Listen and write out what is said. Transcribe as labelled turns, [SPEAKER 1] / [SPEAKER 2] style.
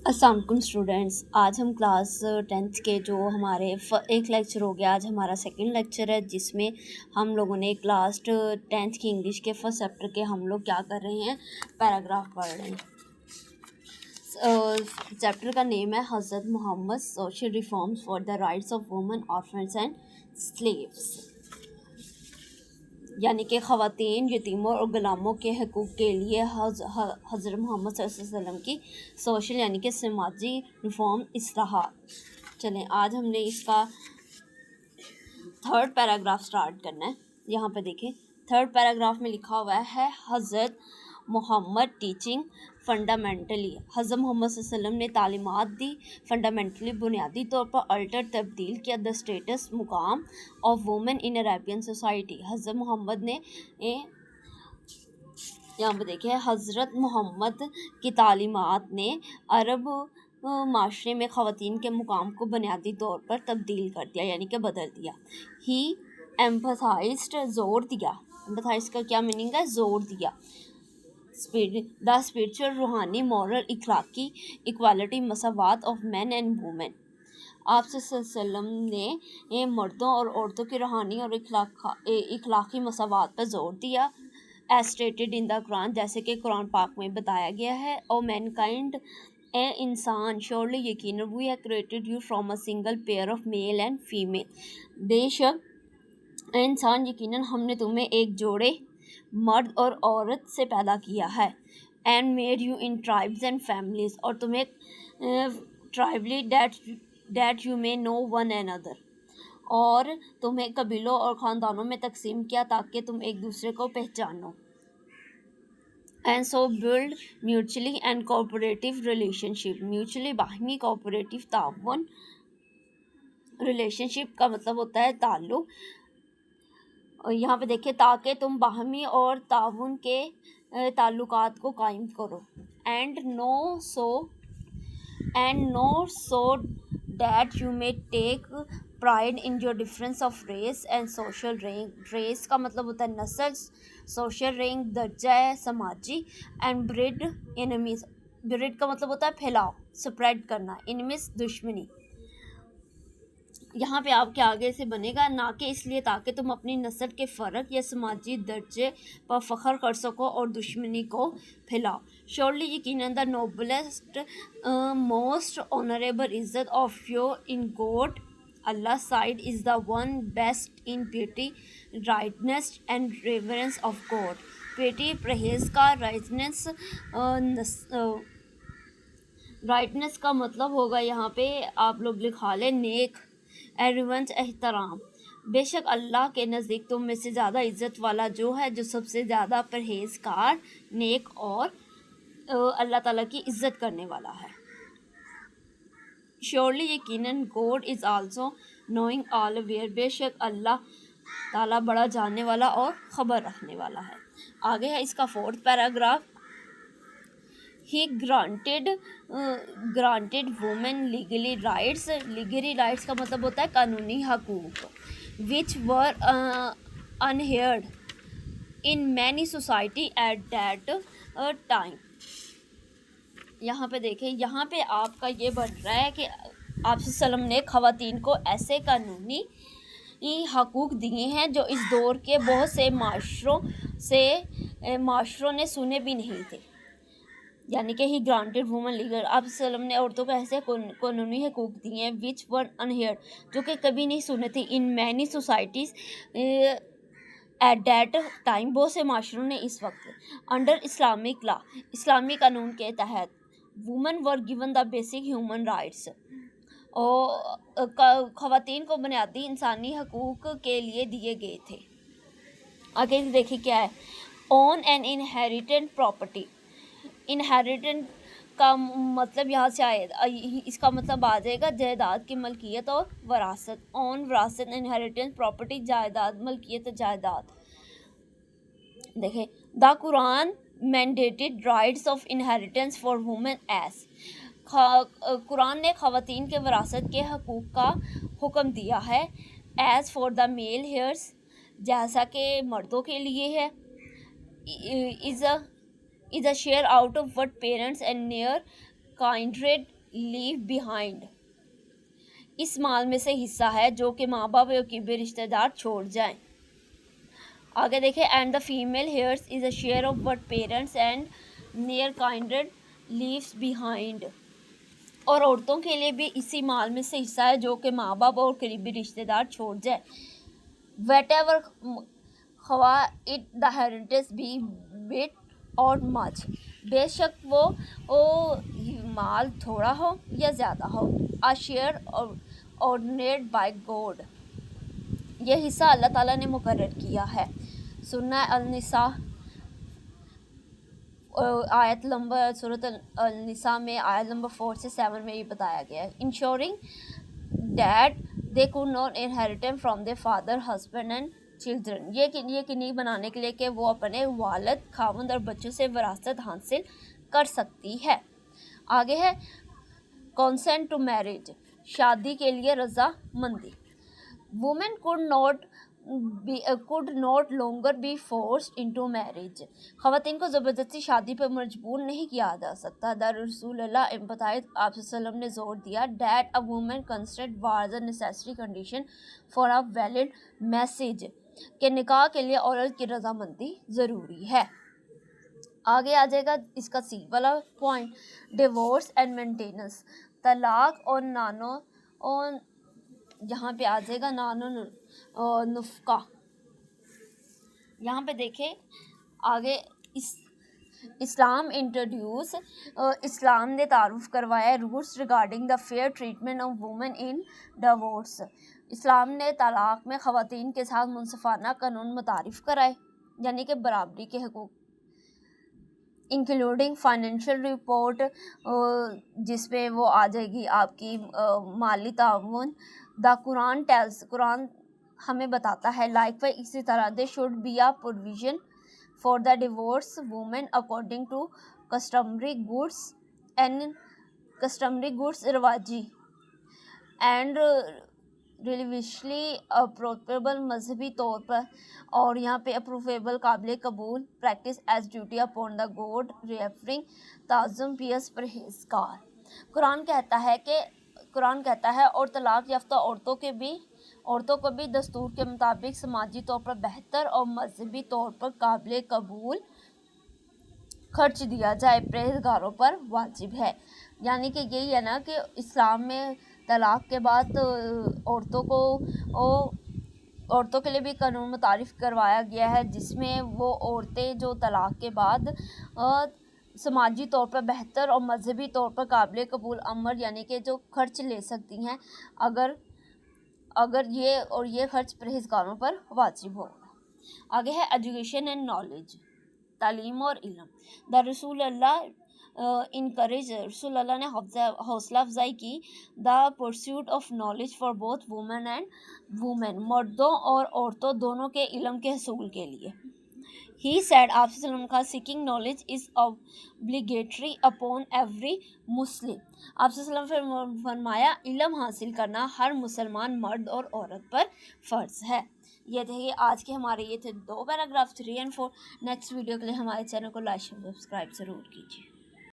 [SPEAKER 1] अस्सलाम वालेकुम स्टूडेंट्स। आज हम क्लास 10th के जो हमारे एक लेक्चर हो गया, आज हमारा सेकंड लेक्चर है जिसमें हम लोगों ने क्लास 10th की इंग्लिश के फर्स्ट चैप्टर के हम लोग क्या कर रहे हैं, पैराग्राफ पढ़ रहे हैं। चैप्टर का नेम है हज़रत Muhammad social reforms for the rights of women orphans and slaves, यानी कि ख़वातीन, यतीमों और ग़ुलामों के हकूक़ के लिए हज़रत मोहम्मद सल्लल्लाहु अलैहि वसल्लम की सोशल यानी कि समाजी रिफ़ॉर्म इस्लाहात। चलें, आज हमने इसका थर्ड पैराग्राफ स्टार्ट करना है। यहाँ पे देखें, थर्ड पैराग्राफ में लिखा हुआ है हज़रत मोहम्मद टीचिंग फंडामेंटली। हज़रत मोहम्मद सल्लल्लाहु अलैहि वसल्लम ने तालीमात दी, फंडामेंटली बुनियादी तौर पर अल्टर तब्दील किया द स्टेटस मुकाम of women in Arabian society. हज़रत मोहम्मद ने यहाँ पे देखिए, हज़रत मोहम्मद की तालीमात ने अरब माशरे में ख़वातीन के मुकाम को बुनियादी तौर पर तब्दील कर दिया, यानी कि बदल दिया। ही एम्फसाइज्ड, जोर दिया। एम्फसाइज का क्या मीनिंग है? जोर दिया। द स्पिरिचुअल, रूहानी, मॉरल, इखलाकी इक्वालिटी, मसावात ऑफ मैन एंड वुमेन। आप सल्लल्लाहु अलैहि वसल्लम ने मर्दों और औरतों की रूहानी और इखलाकी मसावात पर जोर दिया, as stated in the Quran, जैसे कि कुरान पाक में बताया गया है। ओ मैनकाइंड, ए इंसान, श्योरली यकीन, we have created you from a single pair of male and female. बेशक इंसान, यकीनन हमने तुम्हें एक जोड़े मर्द और औरत से पैदा किया है। And made you in tribes and families, और तुम्हें tribally that you may know one another, और तुम्हें कबीलों और ख़ानदानों में तकसीम किया ताकि तुम एक दूसरे को पहचानो। And so build mutually and cooperative relationship. Mutually बाहमी, कोऑपरेटिव ताउन। रिलेशनशिप का मतलब होता है ताल्लुक़। और यहाँ पे देखिए, ताकि तुम बाहमी और ताउन के ताल्लुकात को कायम करो। And no so that you may take pride in your difference of race and social rank. Race का मतलब होता है नस्ल, सोशल रैंक दर्जा है समाजी, एंड ब्रिड एनिमीज। ब्रिड का मतलब होता है फैलाव, स्प्रेड करना, एनिमीज दुश्मनी। यहाँ पे आपके आगे से बनेगा, ना कि इसलिए ताकि तुम अपनी नस्ल के फ़र्क या समाजी दर्जे पर फ़ख्र कर सको और दुश्मनी को फैलाओ। श्योरली यकीनन द नोबलेस्ट, मोस्ट ऑनरेबल इज़्ज़त ऑफ योर इन गॉड अल्लाह side is the one best in piety, righteousness and reverence of God. Piety परहेज़गार, राइटनेस का मतलब होगा यहाँ पे आप लोग लिखा लें नेक, एवरीवन्स एहतराम। बेशक अल्लाह के नज़दीक तुम में से ज़्यादा इज़्ज़त वाला जो है, जो सबसे ज़्यादा परहेज़गार, नेक और अल्लाह ताला की इज़्ज़त करने वाला है। श्योरली यकीनन God is also knowing all aware. बेशक अल्लाह ताला बड़ा जानने वाला और ख़बर रखने वाला है। आगे है इसका fourth paragraph. He granted women legally rights. Legally rights का मतलब होता है कानूनी हकूक़, which were unheard in many society at that time. यहाँ पे देखें, यहाँ पे आपका ये बन रहा है कि आप सल्लम ने ख़वातीन को ऐसे कानूनी हकूक़ दिए हैं जो इस दौर के बहुत से माशरों ने सुने भी नहीं थे, यानी कि ही ग्रांटेड वुमेन लीगल। आप सल्लम ने औरतों को ऐसे कानूनी हकूक़ दिए हैं विच वर अनहेयर्ड, जो कि कभी नहीं सुने थे, in many societies eight that time, बहुत से माशरों ने इस वक्त। अंडर इस्लामिक लॉ, इस्लामी कानून के तहत, women were given the basic human rights, और ख़वातीन को बुनियादी इंसानी हकूक़ के लिए दिए गए थे। आगे देखिए क्या है, on an inherited property. Inherited का मतलब यहाँ से आए, इसका मतलब आ जाएगा जायदाद की मलकियत और वरासत। ऑन वरासत, इनहेरिटेंस, प्रॉपर्टी जायदाद, मलकियत जायदाद। देखें, the Quran mandated rights of inheritance for women as. Quran ने ख़वातीन के वरासत के हकूक़ का हुक्म दिया है, as for the male heirs, जैसा कि मर्दों के लिए है। Is a share out of what parents and near kindred leave behind. اس مال میں سے حصہ ہے جو کہ ماں باپ اور قریبی رشتہ دار چھوڑ جائیں. آگے دیکھیں and the female heirs is a share of what parents and near kindred leaves behind. اور عورتوں کے لیے بھی اسی مال میں سے حصہ ہے جو کہ ماں باپ اور قریبی رشتہ دار چھوڑ جائے. ویٹ ایور خواہ it the heritage be bit or much. بے شک وہ مال تھوڑا ہو یا زیادہ ہو. آ شیئر ordained by God. یہ حصہ اللہ تعالیٰ نے مقرر کیا ہے. سورہ النساء آیت نمبر سورۃ النساء میں آیت نمبر 4 سے 7 میں یہ بتایا گیا ہے. ensuring that they could not inherit from their father, husband and children. یہ یقینی بنانے کے لیے کہ وہ اپنے والد، خاوند اور بچوں سے وراثت حاصل کر سکتی ہے. آگے ہے consent to marriage. شادی کے لیے رضا مندی. women could not longer be forced into marriage. خواتین کو زبردستی شادی پر مجبور نہیں کیا جا سکتا. رسول اللہ emphasized آپ صلی اللہ علیہ وسلم نے زور دیا that a woman consent was a necessary condition for a valid marriage. کہ نکاح کے لیے عورت کی رضامندی ضروری ہے. آگے آ جائے گا اس کا سی والا پوائنٹ ڈیورس اینڈ مینٹیننس. طلاق اور یہاں پہ آ جائے گا نفقہ. یہاں پہ دیکھیں آگے اسلام نے تعارف کروایا rules regarding the fair treatment of women in divorce. اسلام نے طلاق میں خواتین کے ساتھ منصفانہ قانون متعارف کرائے یعنی کہ برابری کے حقوق انکلوڈنگ فائنینشیل رپورٹ جس میں وہ آ جائے گی آپ کی مالی تعاون. دا قرآن ہمیں بتاتا ہے لائک وائی اسی طرح they should be a provision for the divorce women according to customary goods رواجی اینڈ ریلیویشلی اپروپریبل مذہبی طور پر اور یہاں پہ اپروویبل قابل قبول practice as duty upon the God fearing تعظم پیس پرہیزگار. قرآن کہتا ہے اور طلاق یافتہ عورتوں کو بھی دستور کے مطابق سماجی طور پر بہتر اور مذہبی طور پر قابل قبول خرچ دیا جائے پرہیزگاروں پر واجب ہے. یعنی کہ یہی ہے نا کہ اسلام میں طلاق کے بعد عورتوں کے لیے بھی قانون متعارف کروایا گیا ہے جس میں وہ عورتیں جو طلاق کے بعد سماجی طور پر بہتر اور مذہبی طور پر قابل قبول امر یعنی کہ جو خرچ لے سکتی ہیں اگر یہ خرچ پرہیزگاروں پر واجب ہو. آگے ہے ایجوکیشن اینڈ نالج. تعلیم اور علم. رسول اللہ نے حوصلہ افزائی کی the pursuit of knowledge for both women and women. مردوں اور عورتوں دونوں کے علم کے حصول کے لیے. He said آپ صلی اللہ علیہ وسلم کا seeking knowledge is obligatory upon every Muslim. آپ صلی اللہ علیہ وسلم نے فرمایا علم حاصل کرنا ہر مسلمان مرد اور عورت پر فرض ہے. یہ تھے آج کے ہمارے 2 پیراگراف 3 اور 4. نیکسٹ ویڈیو کے لیے ہمارے چینل کو لائک اور سبسکرائب ضرور کیجیے.